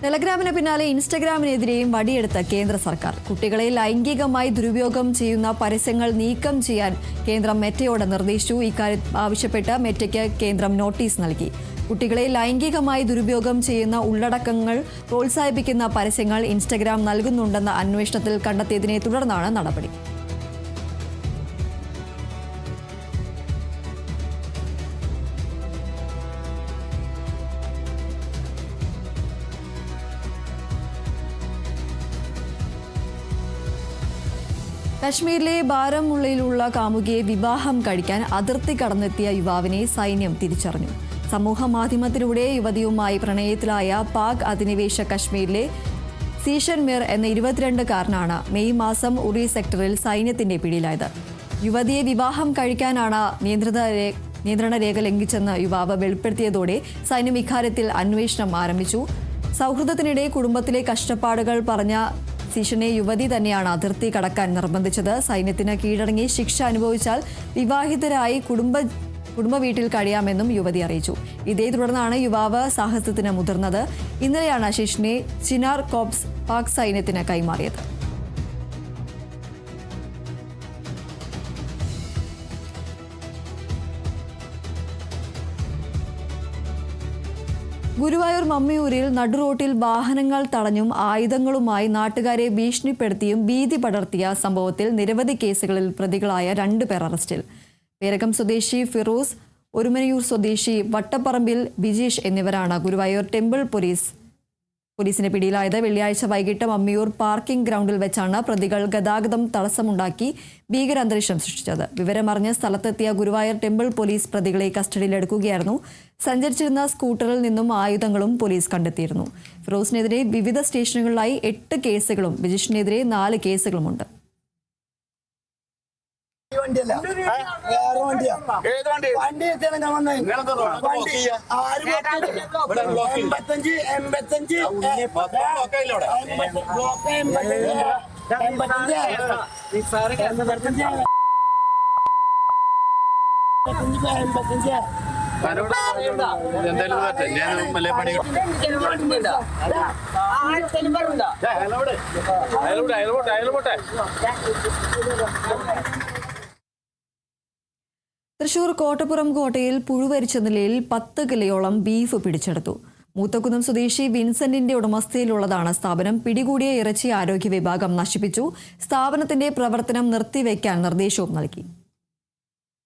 ടെലഗ്രാമിന് പിന്നാലെ ഇൻസ്റ്റഗ്രാമിനെതിരെയും വടിയെടുത്ത കേന്ദ്ര സർക്കാർ. കുട്ടികളെ ലൈംഗികമായി ദുരുപയോഗം ചെയ്യുന്ന പരസ്യങ്ങൾ നീക്കം ചെയ്യാൻ കേന്ദ്രം മെറ്റയോട് നിർദ്ദേശിച്ചു. ഇക്കാര്യം ആവശ്യപ്പെട്ട് മെറ്റയ്ക്ക് കേന്ദ്രം നോട്ടീസ് നൽകി. കുട്ടികളെ ലൈംഗികമായി ദുരുപയോഗം ചെയ്യുന്ന ഉള്ളടക്കങ്ങൾ പ്രോത്സാഹിപ്പിക്കുന്ന പരസ്യങ്ങൾ ഇൻസ്റ്റഗ്രാം നൽകുന്നുണ്ടെന്ന അന്വേഷണത്തിൽ കണ്ടെത്തിയതിനെ തുടർന്നാണ് നടപടി. കശ്മീരിലെ ബാരാമുള്ളയിലുള്ള കാമുകിയെ വിവാഹം കഴിക്കാൻ അതിർത്തി കടന്നെത്തിയ യുവാവിനെ സൈന്യം തിരിച്ചറിഞ്ഞു. സമൂഹ മാധ്യമത്തിലൂടെ യുവതിയുമായി പ്രണയത്തിലായ പാക് അധിനിവേശ കശ്മീരിലെ സീഷൻ മിർ എന്ന 22-കാരനാണ് മെയ് മാസം ഉറി സെക്ടറിൽ സൈന്യത്തിന്റെ പിടിയിലായത്. യുവതിയെ വിവാഹം കഴിക്കാനാണ് നിയന്ത്രണ രേഖ ലംഘിച്ചെന്ന് യുവാവ് വെളിപ്പെടുത്തിയതോടെ സൈന്യം ഇക്കാര്യത്തിൽ അന്വേഷണം ആരംഭിച്ചു. സൗഹൃദത്തിനിടെ കുടുംബത്തിലെ കഷ്ടപ്പാടുകൾ പറഞ്ഞ സീഷനെ യുവതി തന്നെയാണ് അതിർത്തി കടക്കാൻ നിർബന്ധിച്ചത്. സൈന്യത്തിന് കീഴടങ്ങി ശിക്ഷ അനുഭവിച്ചാൽ വിവാഹിതരായി കുടുംബ വീട്ടിൽ കഴിയാമെന്നും യുവതി അറിയിച്ചു. ഇതേ തുടർന്നാണ് യുവാവ് സാഹസത്തിന് മുതിർന്നത്. ഇന്നലെയാണ് ശിഷിനെ ചിനാർ കോപ്സ് പാക് സൈന്യത്തിന് കൈമാറിയത്. ഗുരുവായൂർ മമ്മിയൂരിൽ നടുറോട്ടിൽ വാഹനങ്ങൾ തടഞ്ഞും ആയുധങ്ങളുമായി നാട്ടുകാരെ ഭീഷണിപ്പെടുത്തിയും ഭീതി പടർത്തിയ സംഭവത്തിൽ നിരവധി കേസുകളിൽ പ്രതികളായ 2 പേർ അറസ്റ്റിൽ. പേരകം സ്വദേശി ഫിറോസ്, ഒരുമനയൂർ സ്വദേശി വട്ടപ്പറമ്പിൽ ബിജീഷ് എന്നിവരാണ് ഗുരുവായൂർ ടെമ്പിൾ പോലീസിന്റെ പിടിയിലായത്. വെള്ളിയാഴ്ച വൈകിട്ട് മമ്മിയൂർ പാർക്കിംഗ് ഗ്രൗണ്ടിൽ വെച്ചാണ് പ്രതികൾ ഗതാഗതം തടസ്സമുണ്ടാക്കി ഭീകരാന്തരീക്ഷം സൃഷ്ടിച്ചത്. വിവരമറിഞ്ഞ് സ്ഥലത്തെത്തിയ ഗുരുവായൂർ ടെമ്പിൾ പോലീസ് പ്രതികളെ കസ്റ്റഡിയിലെടുക്കുകയായിരുന്നു. സഞ്ചരിച്ചിരുന്ന സ്കൂട്ടറിൽ നിന്നും ആയുധങ്ങളും പോലീസ് കണ്ടെത്തിയിരുന്നു. ഫിറോസിനെതിരെ വിവിധ സ്റ്റേഷനുകളിലായി 8 കേസുകളും ബിജീഷിനെതിരെ 4 കേസുകളുമുണ്ട്. തൃശൂർ കോട്ടപ്പുറം കോട്ടയിൽ പുഴുവരിച്ച നിലയിൽ 10 കിലോയോളം ബീഫ് പിടിച്ചെടുത്തു. മൂത്തക്കുന്നം സ്വദേശി വിൻസെന്റിന്റെ ഉടമസ്ഥയിലുള്ളതാണ് സ്ഥാപനം. പിടികൂടിയ ഇറച്ചി ആരോഗ്യ വിഭാഗം നശിപ്പിച്ചു. സ്ഥാപനത്തിന്റെ പ്രവർത്തനം നിർത്തിവെക്കാൻ നിർദ്ദേശവും നൽകി.